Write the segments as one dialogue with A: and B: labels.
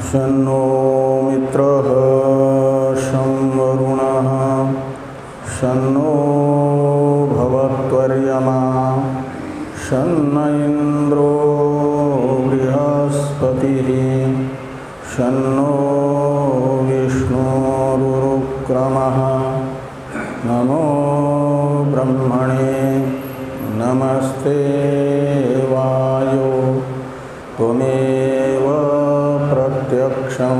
A: शन्नो मित्रः शं वरुणः शन्नो भवत्वर्यमा शन्न इन्द्रो बृहस्पतिः शन्नो विष्णुरुक्रमः नमो ब्रह्मणे नमस्ते वायो त्वमेव प्रत्यक्षं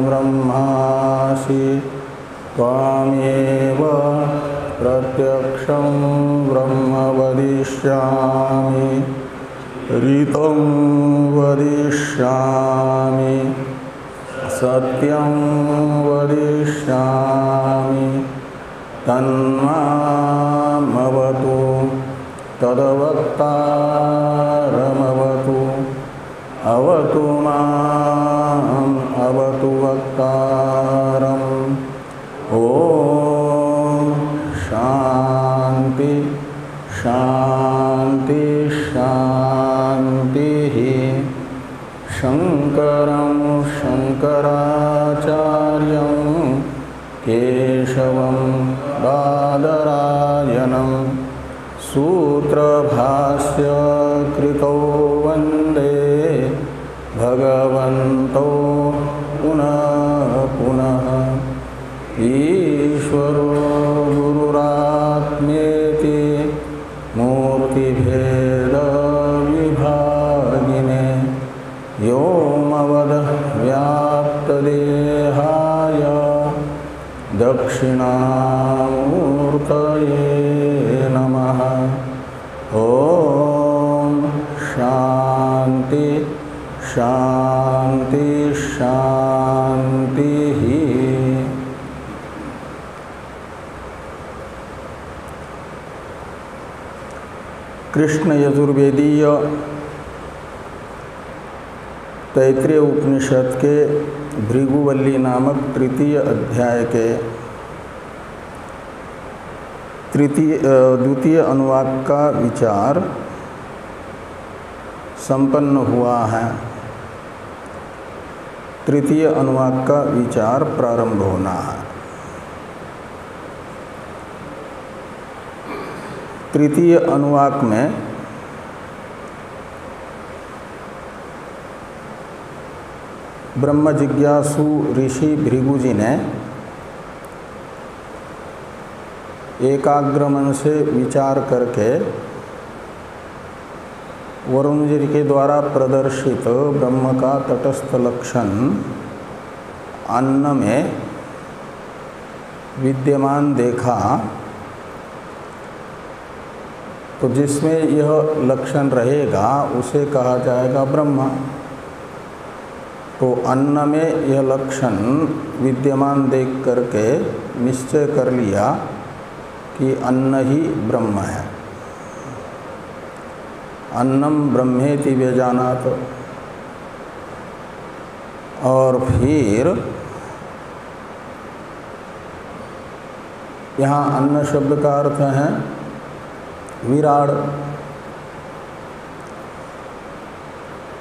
A: ब्रह्मासि त्वामेव प्रत्यक्षं ब्रह्म वदिष्यामि ऋतं वदिष्यामि सत्यं वदिष्यामि तन्मामवतु तद्वक्तारमवतु अवतु माम् अवतु वक्तारम् ॐ शान्ति शान्ति शान्तिः। शङ्करं शङ्कराचार्यं केशवं बादरायणं सूत्रभाष्य कृतौ वन्दे भगवन्तौ पुनः पुनः। ईश्वरो गुरुरात्मेति मूर्तिभेदविभागिने व्योमवद् व्याप्तदेहाय दक्षिणामूर्तये नमः। ॐ शान्ति शान्ति शान्तिः। कृष्ण यजुर्वेदीय तैत्रीय उपनिषद के भृगुवल्ली नामक तृतीय अध्याय के द्वितीय अनुवाक का विचार संपन्न हुआ है। तृतीय अनुवाक का विचार प्रारंभ होना है। तृतीय अनुवाक में ब्रह्म जिज्ञासु ऋषि भृगु जी ने एकाग्र मन से विचार करके वरुण जी के द्वारा प्रदर्शित ब्रह्म का तटस्थ लक्षण अन्न में विद्यमान देखा, तो जिसमें यह लक्षण रहेगा उसे कहा जाएगा ब्रह्म। तो अन्न में यह लक्षण विद्यमान देख करके निश्चय कर लिया कि अन्न ही ब्रह्म है। अन्नम ब्रह्मेति व्यजानात। और फिर यहाँ अन्न शब्द का अर्थ है विराड।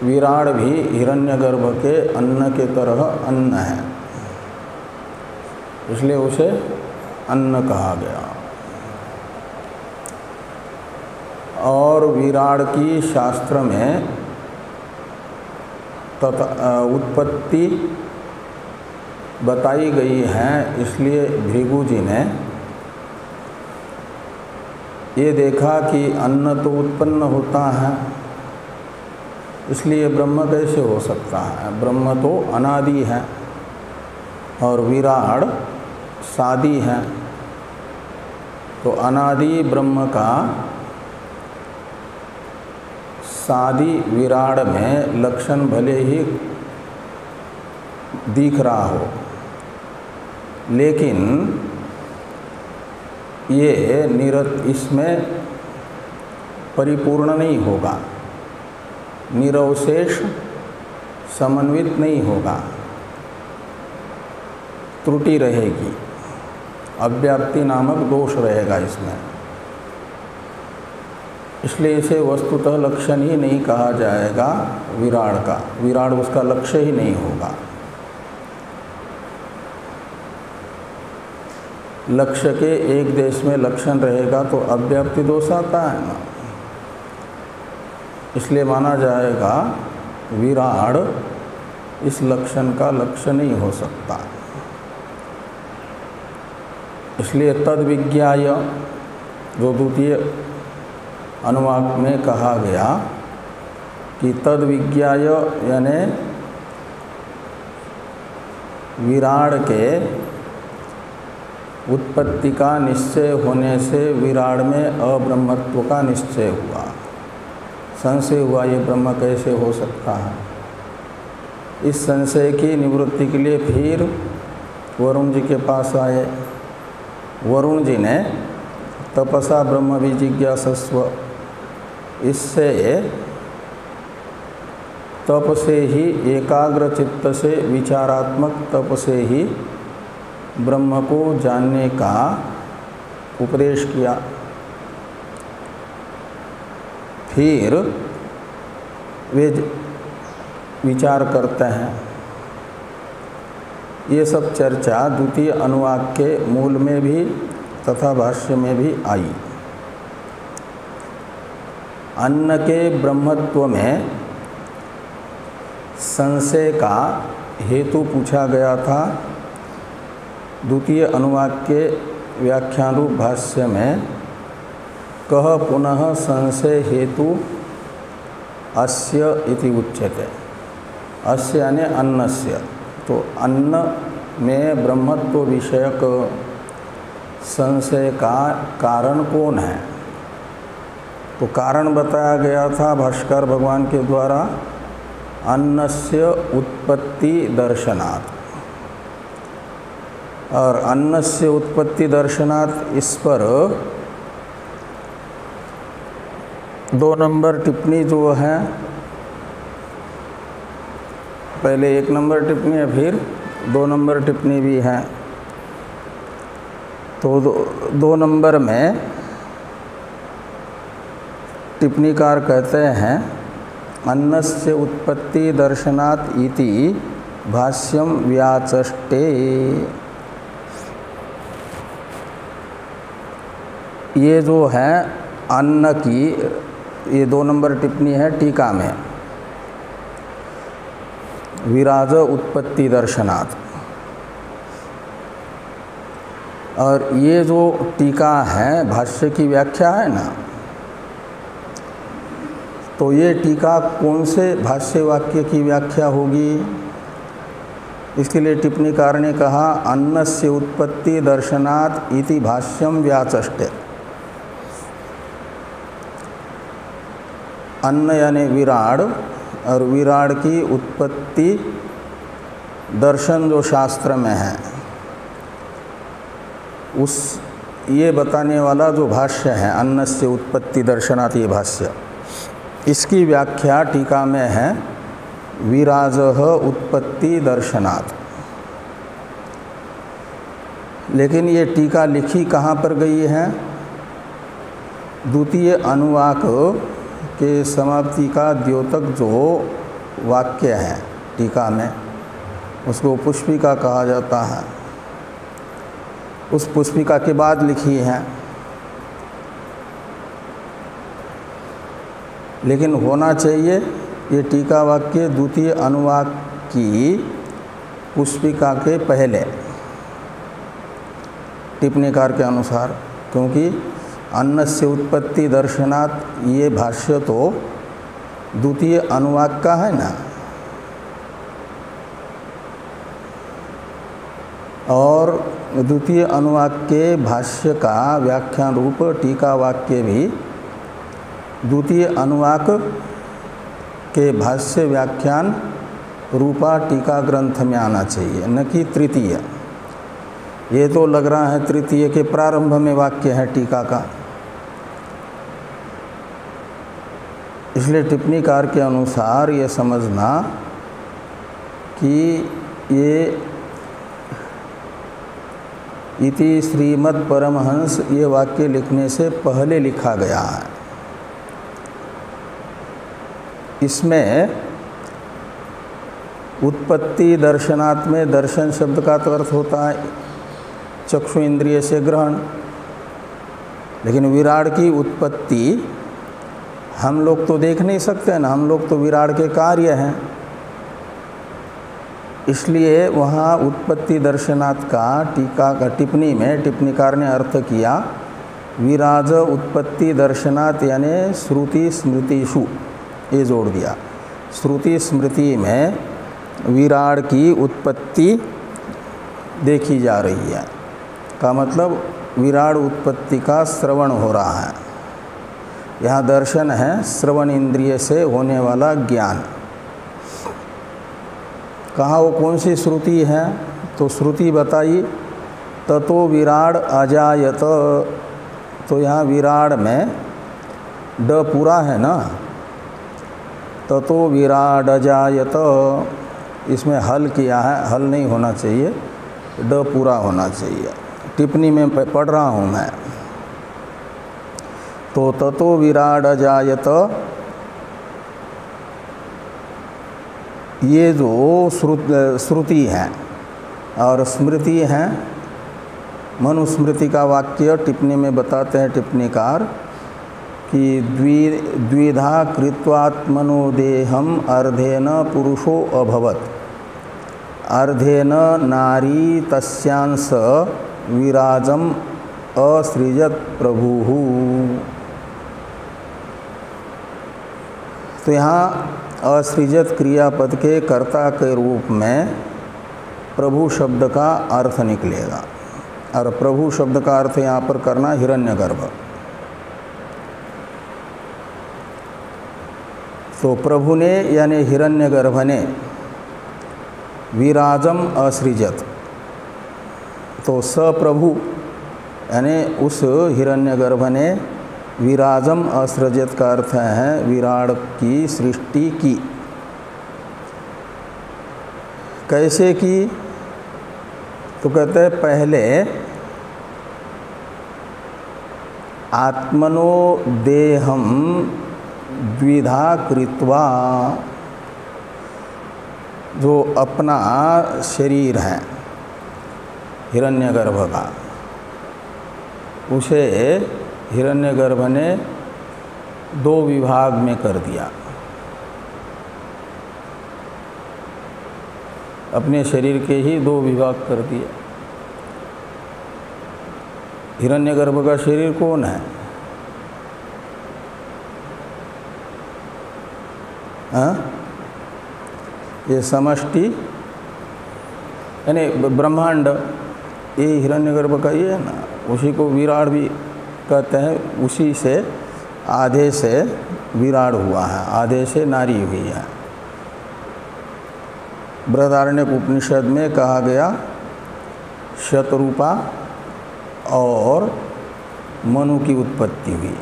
A: विराड भी हिरण्यगर्भ के अन्न के तरह अन्न है, इसलिए उसे अन्न कहा गया। और विराड की शास्त्र में उत्पत्ति बताई गई है, इसलिए भृगु जी ने ये देखा कि अन्न तो उत्पन्न होता है, इसलिए ब्रह्म कैसे हो सकता है? ब्रह्म तो अनादि है और विराड सादि है। तो अनादि ब्रह्म का सादि विराड में लक्षण भले ही दिख रहा हो, लेकिन ये इसमें परिपूर्ण नहीं होगा, निरवशेष समन्वित नहीं होगा, त्रुटि रहेगी, अव्याप्ति नामक दोष रहेगा इसमें। इसलिए इसे वस्तुतः लक्षण ही नहीं कहा जाएगा विराड का। विराड उसका लक्ष्य ही नहीं होगा। लक्ष्य के एक देश में लक्षण रहेगा तो अव्याप्ति दोष आता है ना। इसलिए माना जाएगा विराड इस लक्षण का लक्ष्य नहीं हो सकता। इसलिए तद विज्ञाय जो द्वितीय अनुवाक में कहा गया कि तद विज्ञाय यानी विराड के उत्पत्ति का निश्चय होने से विराड में अब्रह्मत्व का निश्चय हुआ। संशय हुआ ये ब्रह्म कैसे हो सकता है। इस संशय की निवृत्ति के लिए फिर वरुण जी के पास आए। वरुण जी ने तपसा ब्रह्म विजिज्ञासस्व, इससे तप से ही एकाग्र चित्त से विचारात्मक तप से ही ब्रह्म को जानने का उपदेश किया। फिर वे विचार करते हैं। ये सब चर्चा द्वितीय अनुवाक के मूल में भी तथा भाष्य में भी आई। अन्न के ब्रह्मत्व में संशय का हेतु पूछा गया था। द्वितीय अनुवाक के व्याख्यान रूप भाष्य में कह पुनः संशय हेतु अस्य इति उच्यते। अस्य यानी अन्नस्य, तो अन्न में ब्रह्मत्व विषयक संशय का कारण कौन है। तो कारण बताया गया था भाष्कर भगवान के द्वारा अन्नस्य उत्पत्ति दर्शनात्। और अन्नस्य उत्पत्ति दर्शनात् इस पर 2 नंबर टिप्पणी जो है, पहले 1 नंबर टिप्पणी है फिर 2 नंबर टिप्पणी भी है। तो 2 नंबर में टिप्पणीकार कहते हैं अन्नस्य उत्पत्ति दर्शनात् इति भाष्यम व्याचष्टे। ये जो है अन्न की, ये 2 नंबर टिप्पणी है टीका में, विराज उत्पत्ति दर्शनात्। और ये जो टीका है भाष्य की व्याख्या है ना, तो ये टीका कौन से भाष्य वाक्य की व्याख्या होगी। इसके लिए टिप्पणीकार ने कहा अन्नस्य उत्पत्ति दर्शनात् इति भाष्यम व्याचष्टे। अन्न यानी विराड, और विराड की उत्पत्ति दर्शन जो शास्त्र में है उस ये बताने वाला जो भाष्य है अन्नस्य उत्पत्ति दर्शनात्, ये भाष्य, इसकी व्याख्या टीका में है विराजः उत्पत्ति दर्शनात्। लेकिन ये टीका लिखी कहाँ पर गई है। द्वितीय अनुवाक के समाप्ति का द्योतक जो वाक्य है टीका में, उसको पुष्पिका कहा जाता है। उस पुष्पिका के बाद लिखी है। लेकिन होना चाहिए ये टीका वाक्य द्वितीय अनुवाक की पुष्पिका के पहले, टिप्पणीकार के अनुसार, क्योंकि अन्नस्य उत्पत्ति दर्शनात् ये भाष्य तो द्वितीय अनुवाक का है ना। और द्वितीय अनुवाक के भाष्य का व्याख्यान रूप टीका वाक्य भी द्वितीय अनुवाक के भाष्य व्याख्यान रूपा टीका ग्रंथ में आना चाहिए, न कि तृतीय। ये तो लग रहा है तृतीय के प्रारंभ में वाक्य है टीका का। इसलिए टिप्पणीकार के अनुसार ये समझना कि ये इति श्रीमद् परमहंस ये वाक्य लिखने से पहले लिखा गया है। इसमें उत्पत्ति दर्शनात् में दर्शन शब्द का तो अर्थ होता है चक्षु इंद्रिय से ग्रहण। लेकिन विराट की उत्पत्ति हम लोग तो देख नहीं सकते ना, हम लोग तो विराट के कार्य हैं। इसलिए वहाँ उत्पत्ति दर्शनात् का टीका का टिप्पणी में टिप्पणीकार ने अर्थ किया विराज उत्पत्ति दर्शनात्, यानी श्रुति स्मृतिषु, ये जोड़ दिया। श्रुति स्मृति में विराट की उत्पत्ति देखी जा रही है का मतलब विराट उत्पत्ति का श्रवण हो रहा है। यहाँ दर्शन है श्रवण इंद्रिय से होने वाला ज्ञान। कहाँ वो कौन सी श्रुति है? तो श्रुति बताई ततो विराड अजायत। तो यहाँ विराड में ड पूरा है ना, ततो विराड अजायत, इसमें हल किया है, हल नहीं होना चाहिए, ड पूरा होना चाहिए। टिप्पणी में पढ़ रहा हूँ मैं। तो ततो विराड अजायत, ये जो श्रुति है और स्मृति है, मनुस्मृति का वाक्य टिप्पणी में बताते हैं टिप्पणीकार कि द्विधा कृत्वात्मनो देहम अर्धेन पुरुषो अभवत, अर्धेन नारी तस्यांस विराजम असृजत प्रभुः। तो यहाँ असृजत क्रियापद के कर्ता के रूप में प्रभु शब्द का अर्थ निकलेगा। और प्रभु शब्द का अर्थ यहाँ पर करना हिरण्यगर्भ। तो प्रभु ने यानी हिरण्यगर्भ ने विराजम असृजत, तो सप्रभु यानी उस हिरण्यगर्भ ने विराजम असृजत का अर्थ है विराट की सृष्टि की। कैसे की? तो कहते हैं पहले आत्मनो देहम द्विधा कृत्वा, जो अपना शरीर है हिरण्यगर्भ का, उसे हिरण्यगर्भ ने दो विभाग में कर दिया। अपने शरीर के ही दो विभाग कर दिए। हिरण्यगर्भ का शरीर कौन है? हाँ? ये समष्टि यानी ब्रह्मांड, ये हिरण्यगर्भ का ये है ना, उसी को विराट भी कहते हैं। उसी से आधे से विराट हुआ है, आधे से नारी हुई है। बृहदारण्यक उपनिषद में कहा गया शतरूपा और मनु की उत्पत्ति हुई।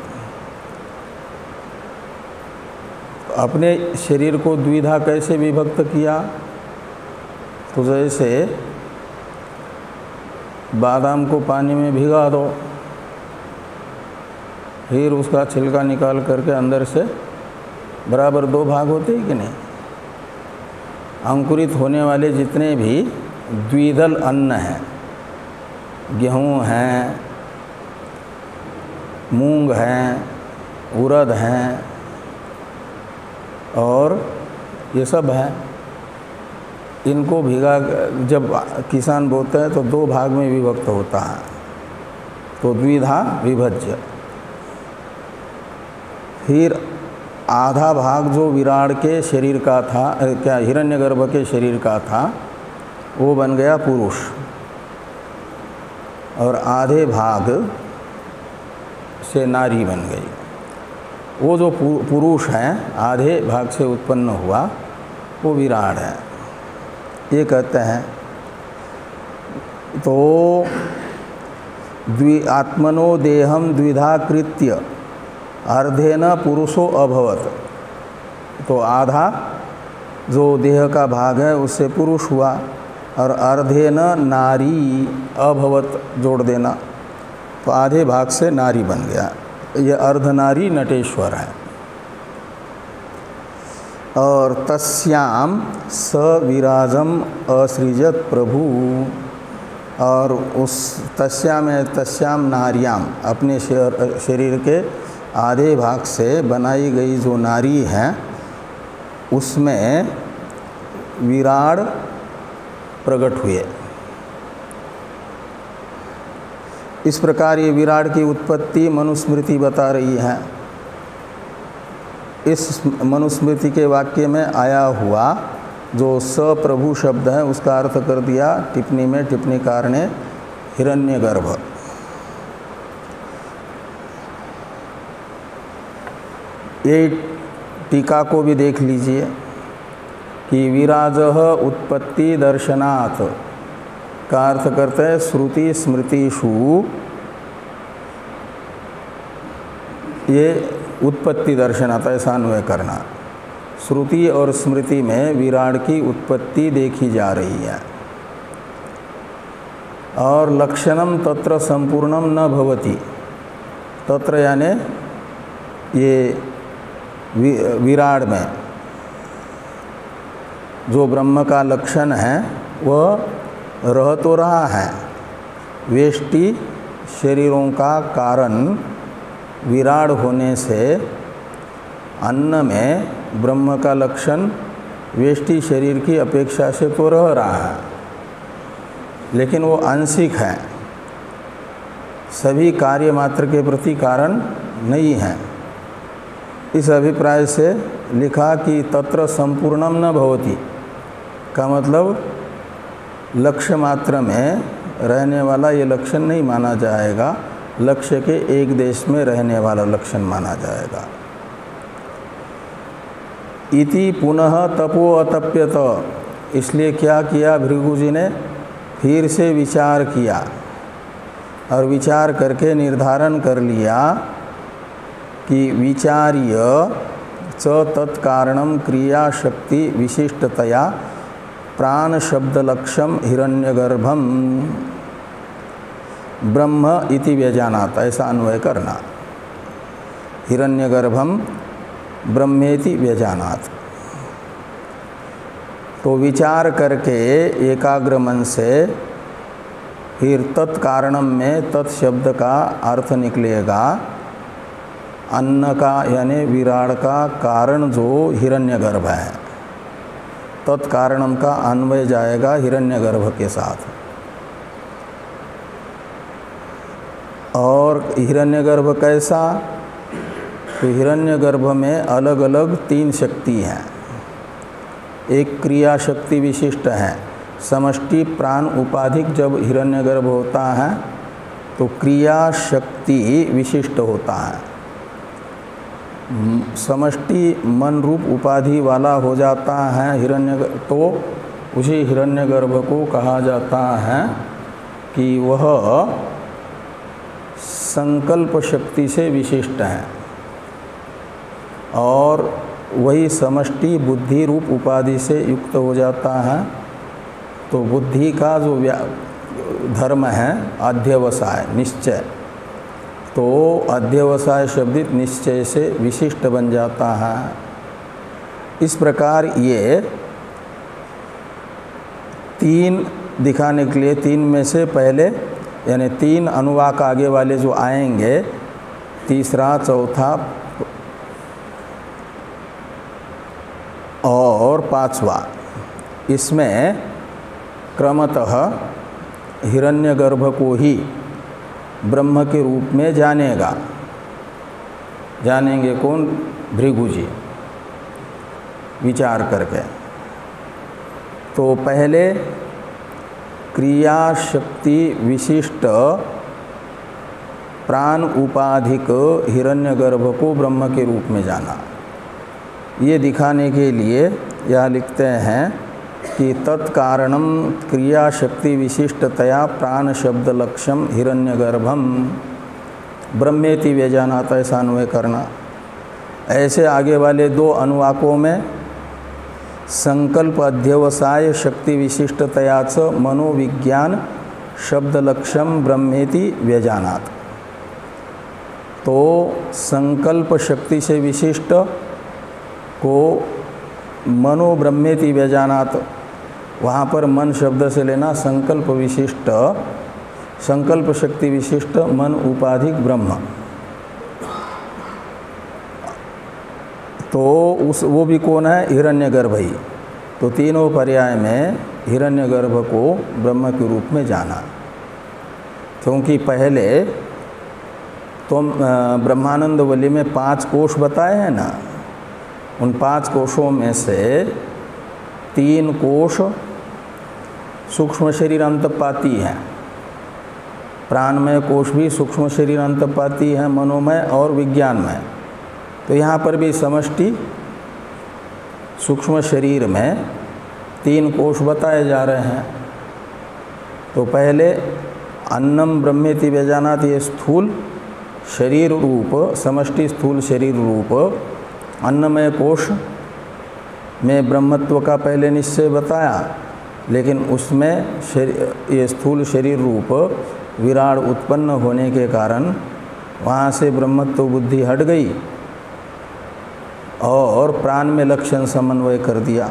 A: अपने शरीर को द्विधा कैसे विभक्त किया? तो जैसे बादाम को पानी में भिगा दो, फिर उसका छिलका निकाल करके अंदर से बराबर दो भाग होते हैं कि नहीं? अंकुरित होने वाले जितने भी द्विदल अन्न हैं, गेहूँ हैं, मूंग हैं, उड़द हैं और ये सब है, इनको भिगा जब किसान बोते हैं तो दो भाग में विभक्त होता है, तो द्विधा विभज्य। फिर आधा भाग जो विराट के शरीर का था, क्या हिरण्यगर्भ के शरीर का था, वो बन गया पुरुष, और आधे भाग से नारी बन गई। वो जो पुरुष हैं, आधे भाग से उत्पन्न हुआ, वो विराट है, ये कहते हैं। तो आत्मनो देहम द्विधा कृत्य अर्धेन पुरुषो अभवत, तो आधा जो देह का भाग है उससे पुरुष हुआ, और अर्धेन नारी अभवत जोड़ देना, तो आधे भाग से नारी बन गया। यह अर्धनारी नटेश्वर है। और तस्याम स विराजम असृजत प्रभु, और उस तस्याम नार्याम अपने शरीर के आधे भाग से बनाई गई जो नारी है उसमें विराड प्रकट हुए। इस प्रकार ये विराड की उत्पत्ति मनुस्मृति बता रही है। इस मनुस्मृति के वाक्य में आया हुआ जो सप्रभु शब्द है उसका अर्थ कर दिया टिप्पणी में टिप्पणीकार ने हिरण्यगर्भ। ये टीका को भी देख लीजिए कि विराजः उत्पत्ति दर्शनात् का अर्थ करते हैं श्रुति स्मृतिषु ये उत्पत्ति दर्शनात् ऐसा अन्वय करना। श्रुति और स्मृति में विराड की उत्पत्ति देखी जा रही है। और लक्षणम तत्र संपूर्णम न भवति, तत्र यानि ये विराड में जो ब्रह्म का लक्षण है वह रह तो रहा है। वेष्टि शरीरों का कारण विराड होने से अन्न में ब्रह्म का लक्षण वेष्टि शरीर की अपेक्षा से तो रह रहा है, लेकिन वो आंशिक है, सभी कार्य मात्र के प्रति कारण नहीं है। इस अभिप्राय से लिखा कि तत्र संपूर्णम न भवति का मतलब लक्ष्य मात्र में रहने वाला ये लक्षण नहीं माना जाएगा, लक्ष्य के एक देश में रहने वाला लक्षण माना जाएगा। इति पुनः तपो अतप्यत, इसलिए क्या किया भृगु जी ने, फिर से विचार किया और विचार करके निर्धारण कर लिया कि विचार्य च तत्कारणम क्रिया शक्ति विशिष्टतया प्राण शब्द लक्ष्यम हिरण्यगर्भम ब्रह्म इति व्यजानात्, ऐसा अन्वय करना। हिरण्यगर्भम ब्रह्मेति व्यजानात्। तो विचार करके एकाग्र मन से फिर तत्कारणम में तत्शब्द का अर्थ निकलेगा अन्न का यानी विराड का कारण जो हिरण्यगर्भ है, तत्कारणम का अन्वय जाएगा हिरण्यगर्भ के साथ। और हिरण्यगर्भ कैसा, तो हिरण्यगर्भ में अलग अलग 3 शक्ति हैं। एक क्रिया शक्ति विशिष्ट है, समष्टि प्राण उपाधिक जब हिरण्यगर्भ होता है तो क्रिया शक्ति विशिष्ट होता है, समष्टि मन रूप उपाधि वाला हो जाता है हिरण्यगर्भ, तो उसी हिरण्यगर्भ को कहा जाता है कि वह संकल्प शक्ति से विशिष्ट है। और वही समष्टि बुद्धि रूप उपाधि से युक्त हो जाता है, तो बुद्धि का जो धर्म है अध्यवसाय निश्चय, तो अध्यवसाय शब्दित निश्चय से विशिष्ट बन जाता है। इस प्रकार ये 3 दिखाने के लिए 3 में से पहले यानी 3 अनुवाक आगे वाले जो आएंगे, तीसरा चौथा और 5वां, इसमें क्रमतः हिरण्यगर्भ को ही ब्रह्म के रूप में जानेंगे कौन, भृगु जी विचार करके। तो पहले क्रिया शक्ति विशिष्ट प्राण उपाधिक हिरण्यगर्भ को ब्रह्म के रूप में जाना। ये दिखाने के लिए यह लिखते हैं कि तत्कारणम क्रिया शक्ति विशिष्टतया प्राण शब्द लक्ष्यम हिरण्यगर्भम ब्रह्मेति व्यजानात्, ऐसा अन्वय करना। ऐसे आगे वाले 2 अनुवाकों में संकल्प अध्यवसाय शक्ति विशिष्टतया च मनोविज्ञान शब्द लक्ष्यम ब्रह्मेति व्यजानात्, तो संकल्प शक्ति से विशिष्ट को मनो ब्रह्मेति व्यजानात्, वहाँ पर मन शब्द से लेना संकल्प विशिष्ट, संकल्प शक्ति विशिष्ट मन उपाधिक ब्रह्म। तो वो भी कौन है? हिरण्यगर्भ ही। तो तीनों पर्याय में हिरण्यगर्भ को ब्रह्म के रूप में जाना, क्योंकि पहले तो ब्रह्मानंद वल्ली में 5 कोश बताए हैं ना, उन 5 कोशों में से 3 कोश सूक्ष्म शरीर अंतपाती है, प्राणमय कोश भी सूक्ष्म शरीर अंतपाती है, मनोमय और विज्ञानमय। तो यहाँ पर भी समष्टि सूक्ष्म शरीर में 3 कोश बताए जा रहे हैं। तो पहले अन्नम ब्रह्मेति व्यजानात, ये स्थूल शरीर रूप, समष्टि स्थूल शरीर रूप अन्नमय कोश में ब्रह्मत्व का पहले निश्चय बताया, लेकिन उसमें ये स्थूल शरीर रूप विराट उत्पन्न होने के कारण वहाँ से ब्रह्मत्व बुद्धि हट गई और प्राण में लक्षण समन्वय कर दिया।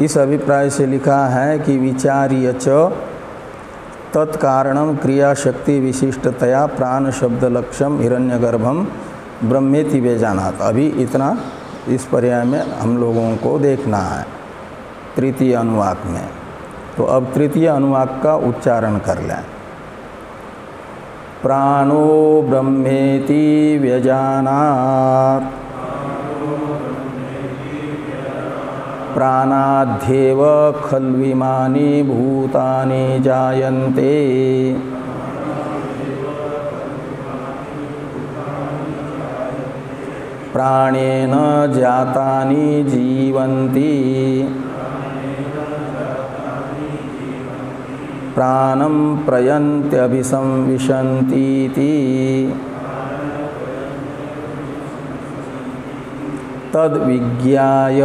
A: इस अभिप्राय से लिखा है कि विचार्य च तत्कारणम क्रियाशक्ति विशिष्टतया प्राण शब्द लक्ष्यम हिरण्यगर्भम ब्रह्मेति वेजानात। अभी इतना इस पर्याय में हम लोगों को देखना है तृतीय अनुवाक में। तो अब तृतीय अनुवाक का उच्चारण कर लें। प्राणो ब्रह्मेति व्यजानात् प्राणाध्येव खल्विमानि भूतानि जायन्ते प्राणेन जातानि जीवन्ति प्राणं प्रयन्त्यभिसंविशन्तीति तद्विज्ञाय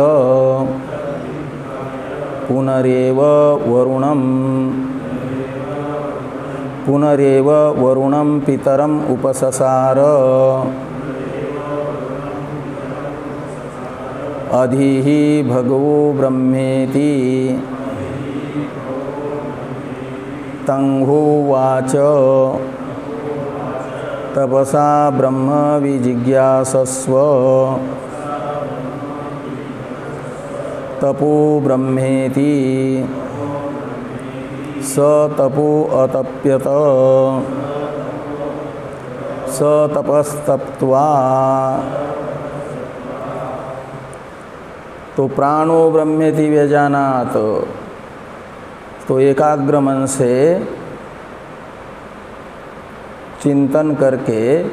A: पुनरेव वरुणं पितरम् उपससार अधिहि भगवो ब्रह्मेति तंहोवाच तपसा ब्रह्म विजिज्ञासस्व तपो ब्रह्मेति स तपो अतप्यत स तपस्तप्त्वा। तो प्राणो ब्रह्मेति व्यजानात्, तो एकाग्र मन से चिंतन करके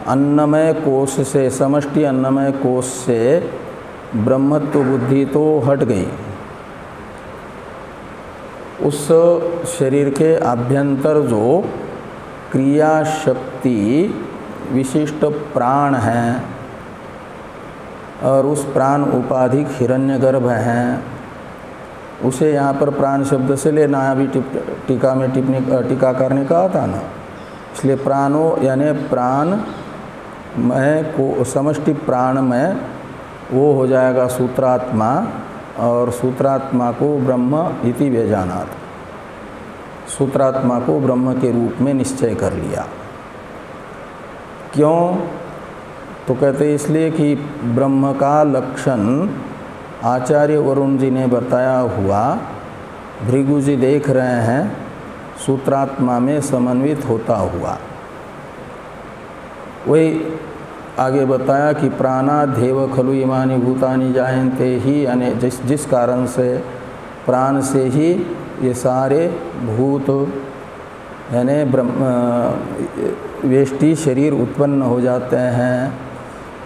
A: अन्नमय कोश से, समष्टि अन्नमय कोश से ब्रह्मत्व बुद्धि तो हट गई। उस शरीर के आभ्यंतर जो क्रिया शक्ति विशिष्ट प्राण हैं और उस प्राण उपाधिक हिरण्यगर्भ हैं, उसे यहाँ पर प्राण शब्द से लेना। अभी टीका में टीकाकार ने कहा था ना, इसलिए प्राणो यानी प्राणमय को, समष्टि प्राणमय वो हो जाएगा सूत्रात्मा, और सूत्रात्मा को ब्रह्म इति व्यजानात्, सूत्रात्मा को ब्रह्म के रूप में निश्चय कर लिया। क्यों? तो कहते इसलिए कि ब्रह्म का लक्षण आचार्य वरुण जी ने बताया हुआ भृगु जी देख रहे हैं सूत्रात्मा में समन्वित होता हुआ। वही आगे बताया कि प्राणाध्येव खलु इमानि भूतानि जायन्ते ही, यानी जिस कारण से प्राण से ही ये सारे भूत यानी वेष्टि शरीर उत्पन्न हो जाते हैं,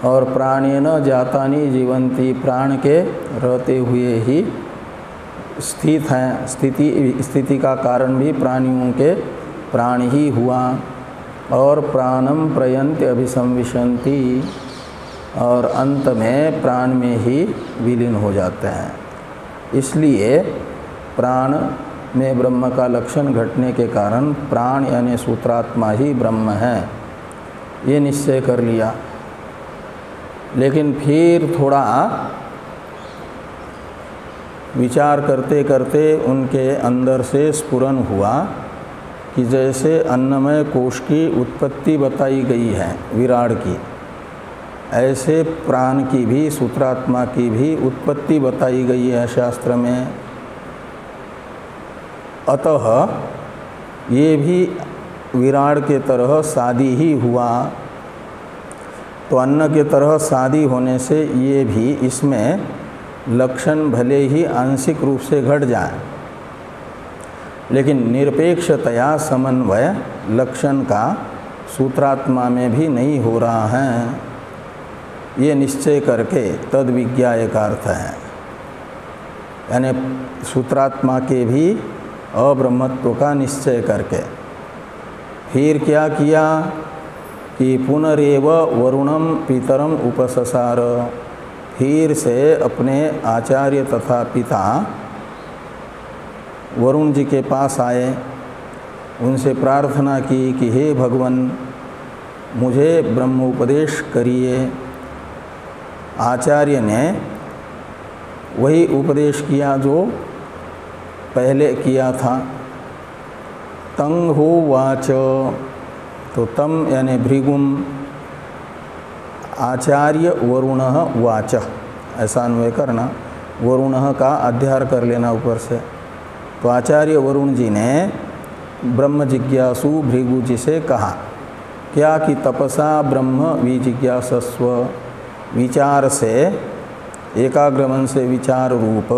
A: और प्राणेन जातानि जीवन्ति, प्राण के रहते हुए ही स्थित हैं। स्थिति का कारण भी प्राणियों के प्राण ही हुआ। और प्राणम प्रयन्त्य अभिसंविशन्ति, और अंत में प्राण में ही विलीन हो जाते हैं। इसलिए प्राण में ब्रह्म का लक्षण घटने के कारण प्राण यानी सूत्रात्मा ही ब्रह्म है, ये निश्चय कर लिया। लेकिन फिर थोड़ा विचार करते करते उनके अंदर से स्फुरन हुआ कि जैसे अन्नमय कोश की उत्पत्ति बताई गई है विराट की, ऐसे प्राण की भी, सूत्रात्मा की भी उत्पत्ति बताई गई है शास्त्र में। अतः ये भी विराट के तरह शादी ही हुआ। तो अन्न के तरह शादी होने से ये भी इसमें लक्षण भले ही आंशिक रूप से घट जाए, लेकिन निरपेक्षतया समन्वय लक्षण का सूत्रात्मा में भी नहीं हो रहा है, ये निश्चय करके तद विज्ञाय का अर्थ है। यानी सूत्रात्मा के भी अब्रह्मत्व का निश्चय करके फिर क्या किया कि पुनरेव वरुणम पितरम उपससार, फिर से अपने आचार्य तथा पिता वरुण जी के पास आए, उनसे प्रार्थना की कि हे भगवान मुझे ब्रह्मोपदेश करिए। आचार्य ने वही उपदेश किया जो पहले किया था। तंग हो वाच, तो तम यानी भृगुम, आचार्य वरुण वाच, ऐसा अन्वय करना, वरुण का अध्यार कर लेना ऊपर से। तो आचार्य वरुण जी ने ब्रह्म जिज्ञासु भृगु जी से कहा क्या कि तपसा ब्रह्म विजिज्ञासस्व, विचार से, एकाग्र मन से विचार रूप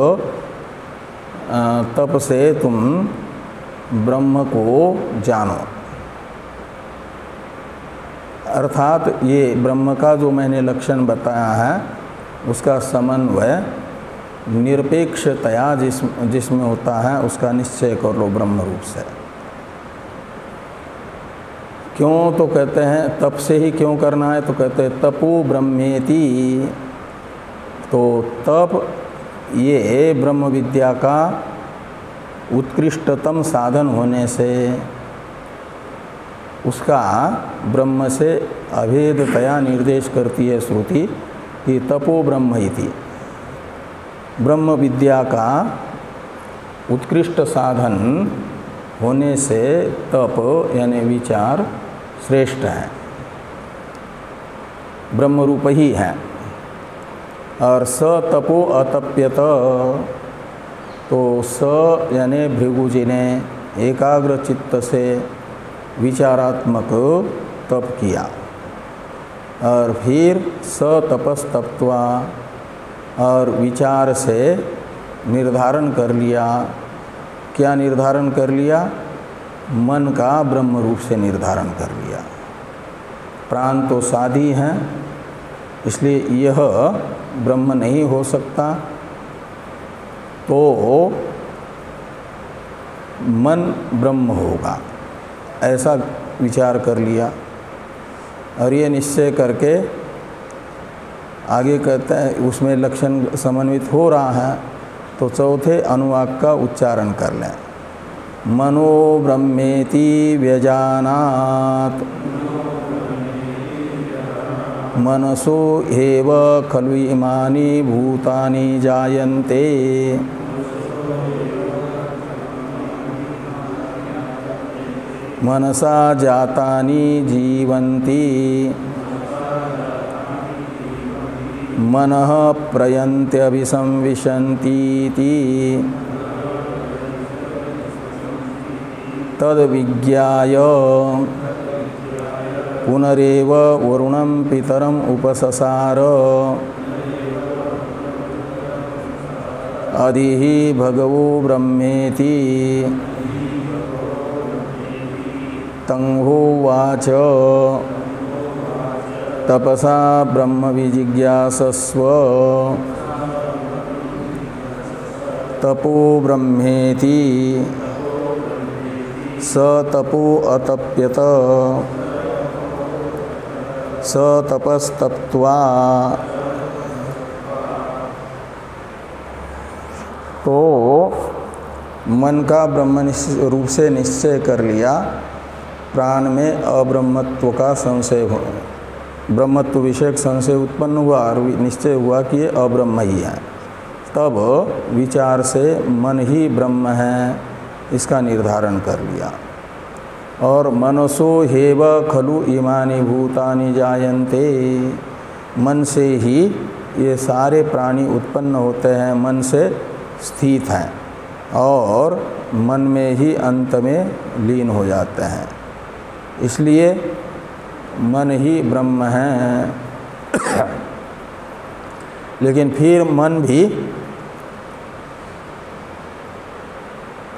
A: तप से तुम ब्रह्म को जानो। अर्थात ये ब्रह्म का जो मैंने लक्षण बताया है उसका समन्वय निरपेक्षतया जिसमें होता है उसका निश्चय कर लो ब्रह्म रूप से। क्यों तो कहते हैं तप से ही क्यों करना है, तो कहते हैं तपो ब्रह्मेति। तो तप ये ब्रह्म विद्या का उत्कृष्टतम साधन होने से उसका ब्रह्म से अभेदतया निर्देश करती है श्रुति कि तपो ब्रह्म इति। ब्रह्म विद्या का उत्कृष्ट साधन होने से तप यानी विचार श्रेष्ठ है, ब्रह्म रूप ही है। और स तपो अतप्यत, तो स यानी भृगु जी ने एकाग्र चित्त से विचारात्मक तप किया और फिर स तपस्तप्त्वा, और विचार से निर्धारण कर लिया। क्या निर्धारण कर लिया? मन का ब्रह्म रूप से निर्धारण कर लिया। प्राण तो साधी हैं, इसलिए यह ब्रह्म नहीं हो सकता, तो मन ब्रह्म होगा, ऐसा विचार कर लिया। और ये निश्चय करके आगे कहते हैं उसमें लक्षण समन्वित हो रहा है, तो चौथे अनुवाक का उच्चारण कर लें। मनो ब्रह्मेति व्यजानात्, मनसो एव खलु इमानि भूतानि जायन्ते, मनसा जातानि जीवन्ति, मनः प्रयन्त्यभिसंविशन्तीति, तद्विज्ञाय पुनरेव वरुणं पितरम् उपससार, अधिः भगवो ब्रह्मेति, तंहोवाच तपसा ब्रह्म विजिज्ञासस्व, तपो ब्रह्मेति, स तपो अतप्यत, स तपस्तप्त्वा। तो मन का ब्रह्म रूप से निश्चय कर लिया, प्राण में अब्रह्मत्व का संशय हो, ब्रह्मत्व विषयक संशय उत्पन्न हुआ और निश्चय हुआ कि ये अब्रह्म ही है। तब विचार से मन ही ब्रह्म है इसका निर्धारण कर लिया। और मनसो हेव खलु इमानि भूतानि जायन्ते, मन से ही ये सारे प्राणी उत्पन्न होते हैं, मन से स्थित हैं और मन में ही अंत में लीन हो जाते हैं। इसलिए मन ही ब्रह्म है। लेकिन फिर मन भी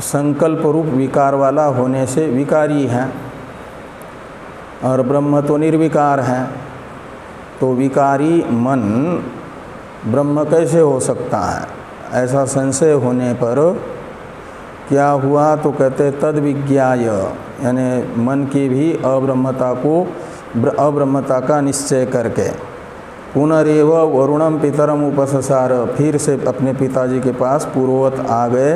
A: संकल्प रूप विकार वाला होने से विकारी है और ब्रह्म तो निर्विकार है। तो विकारी मन ब्रह्म कैसे हो सकता है, ऐसा संशय होने पर क्या हुआ तो कहते तद विज्ञाय, यानी मन की भी अब्रह्मता का निश्चय करके पुनरेव वरुणम पितरम उपससार, फिर से अपने पिताजी के पास पूर्ववत आ गए,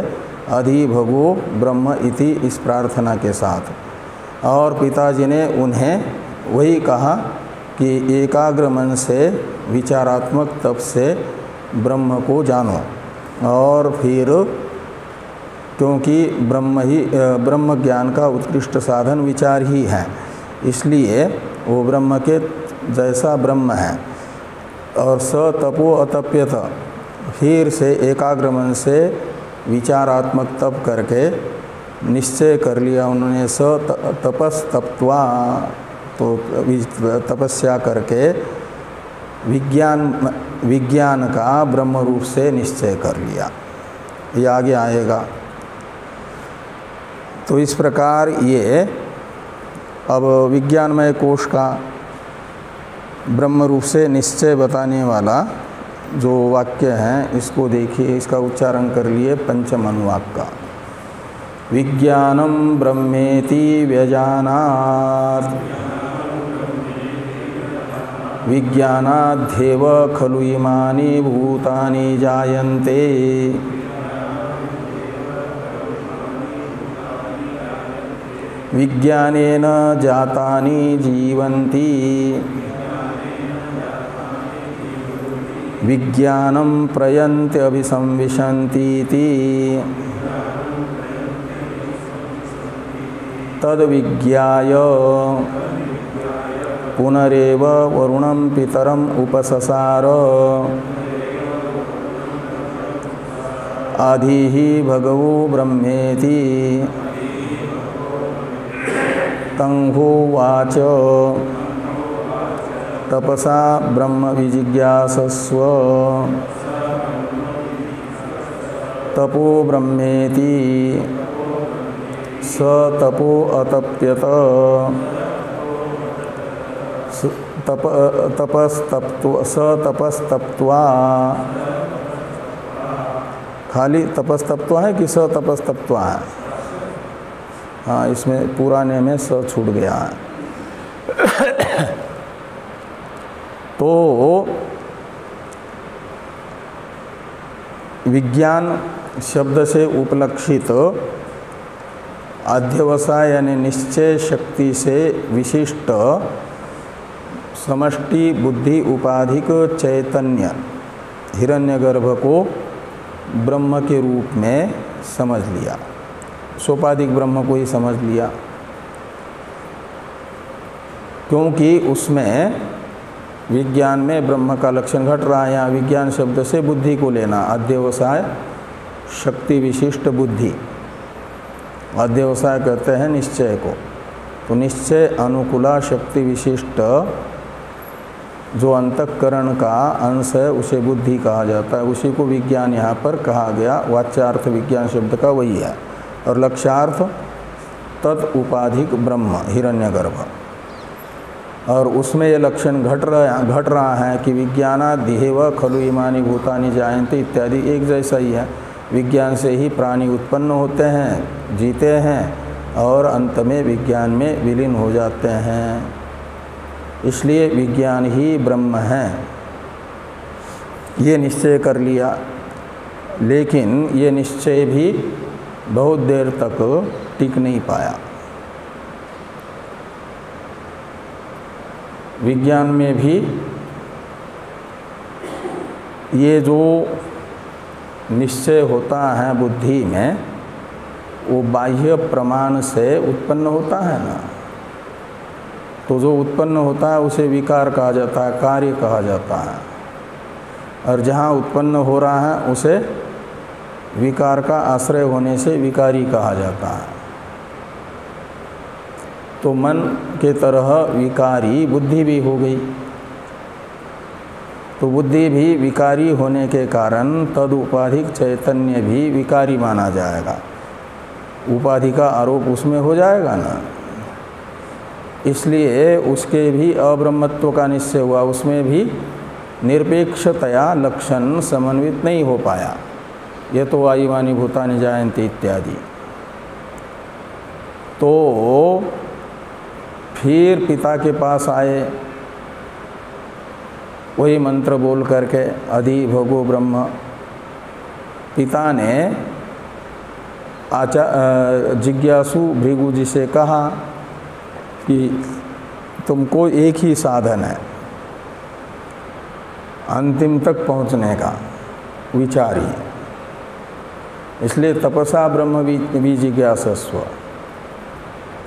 A: अधिभगो ब्रह्म इति, इस प्रार्थना के साथ। और पिताजी ने उन्हें वही कहा कि एकाग्र मन से विचारात्मक तप से ब्रह्म को जानो। और फिर क्योंकि ब्रह्म ज्ञान का उत्कृष्ट साधन विचार ही है, इसलिए वो ब्रह्म के जैसा ब्रह्म है। और स तपो अतप्यत, फिर से एकाग्र मन से विचारात्मक तप करके निश्चय कर लिया उन्होंने। स तपस तप्त्वा, तो तपस्या करके विज्ञान का ब्रह्म रूप से निश्चय कर लिया। ये आगे आएगा। तो इस प्रकार ये अब विज्ञानमय कोश का ब्रह्म रूप से निश्चय बताने वाला जो वाक्य है, इसको देखिए, इसका उच्चारण कर लिए पंचम अनुवाक का। विज्ञानम ब्रह्मेति व्यजानात् विज्ञानाद्धेव खलु इमानि भूतानि जायन्ते विज्ञानेन जातानि जीवन्ति विज्ञानं प्रयन्ति अभिसंविशन्तीति तद्विज्ञाय पुनरेव वरुणं पितरम उपससार आधिहि भगवो ब्रह्मेति तंहोवाच तपसा ब्रह्म विजिज्ञासस्व तपो ब्रह्मेति स तपो अतप्यत तपस्तप्त्वा, खाली तपस्तप्त्वा है कि स तपस्तप्त्वा है? हाँ, इसमें पुराने में स छूट गया है। तो विज्ञान शब्द से उपलक्षित अध्यवसाय यानी निश्चय शक्ति से विशिष्ट समष्टि बुद्धि उपाधिक चैतन्य हिरण्यगर्भ को ब्रह्म के रूप में समझ लिया, सोपाधिक ब्रह्म को ही समझ लिया, क्योंकि उसमें विज्ञान में ब्रह्म का लक्षण घट रहा है। यहाँ विज्ञान शब्द से बुद्धि को लेना, अध्यवसाय शक्ति विशिष्ट बुद्धि, अध्यवसाय कहते हैं निश्चय को। तो निश्चय अनुकूला शक्ति विशिष्ट जो अंतःकरण का अंश है उसे बुद्धि कहा जाता है, उसी को विज्ञान यहाँ पर कहा गया। वाच्यार्थ विज्ञान शब्द का वही है। और लक्ष्यार्थ तत् उपाधिक ब्रह्म हिरण्यगर्भ, और उसमें ये लक्षण घट रहा है कि विज्ञानाद्धेव खलु इमानि भूतानि जायन्ते इत्यादि एक जैसा ही है। विज्ञान से ही प्राणी उत्पन्न होते हैं, जीते हैं और अंत में विज्ञान में विलीन हो जाते हैं। इसलिए विज्ञान ही ब्रह्म है, ये निश्चय कर लिया। लेकिन ये निश्चय भी बहुत देर तक टिक नहीं पाया। विज्ञान में भी ये जो निश्चय होता है बुद्धि में, वो बाह्य प्रमाण से उत्पन्न होता है ना। तो जो उत्पन्न होता है उसे विकार कहा जाता है, कार्य कहा जाता है। और जहाँ उत्पन्न हो रहा है उसे विकार का आश्रय होने से विकारी कहा जाता है। तो मन के तरह विकारी बुद्धि भी हो गई। तो बुद्धि भी विकारी होने के कारण तदुपाधिक चैतन्य भी विकारी माना जाएगा, उपाधि का आरोप उसमें हो जाएगा ना। इसलिए उसके भी अब्रह्मत्व का निश्चय हुआ, उसमें भी निरपेक्षतया लक्षण समन्वित नहीं हो पाया। ये तो वायुवानी भूतानि जायन्ते इत्यादि। तो फिर पिता के पास आए, वही मंत्र बोल करके अधि भगो ब्रह्म। पिता ने जिज्ञासु भृगु जी से कहा कि तुमको एक ही साधन है अंतिम तक पहुंचने का, विचार ही। इसलिए तपसा ब्रह्म भी जिज्ञासस्व।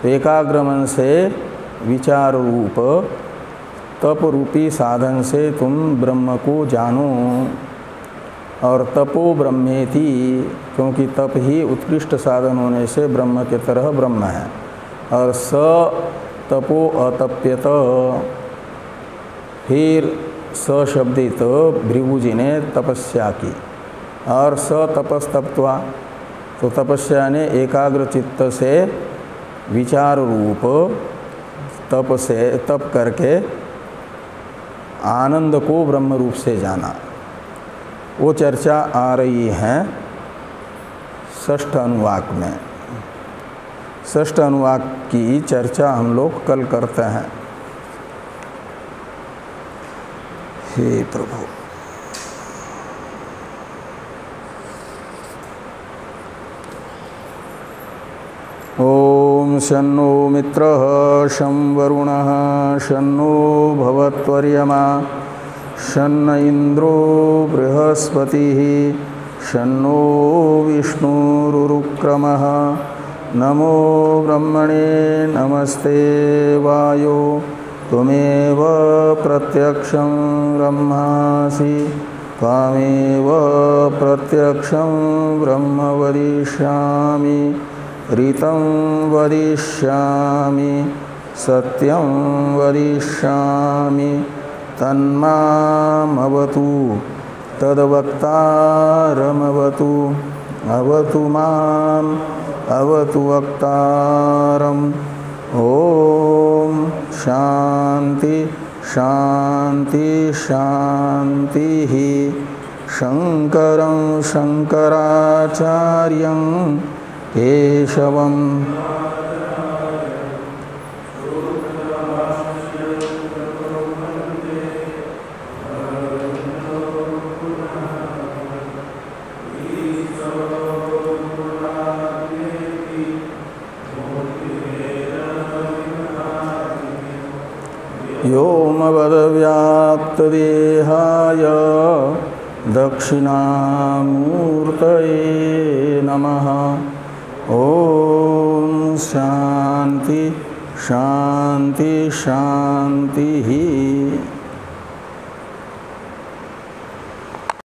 A: तो एकाग्र मन से विचार रूप तप रूपी साधन से तुम ब्रह्म को जानो। और तपो ब्रह्मेति, क्योंकि तप ही उत्कृष्ट साधन होने से ब्रह्म के तरह ब्रह्म है। और स तपो अतप्यत, फिर स शब्दित भृगु जी ने तपस्या की। और स तपस्तप्त्वा, तो तपस्या ने एकाग्र चित्त से विचार रूप तप करके आनंद को ब्रह्म रूप से जाना। वो चर्चा आ रही है षष्ठ अनुवाक में। षष्ठ अनुवाक की चर्चा हम लोग कल करते हैं। हे प्रभु, ओम शन्नो मित्रः शं वरुणः शन्नो भवत्वर्यमा शन्न इंद्रो बृहस्पतिः शन्नो विष्णुरुक्रमः। नमो ब्रह्मणे नमस्ते वायो त्वमेव प्रत्यक्षं ब्रह्मासि त्वामेव प्रत्यक्षं ब्रह्म वदिष्यामि ऋतं वदिष्यामि सत्यं वदिष्यामि तन्मामवतु तद्वक्तारमवतु अवतु माम् अवतु वक्तारम्। ओम शांति शांति शांति। शंकरं शंकराचार्यं केशवम् व्योमवद्व्याप्तदेहाय दक्षिणामूर्तये नमः। ओम शांति शांति शांति।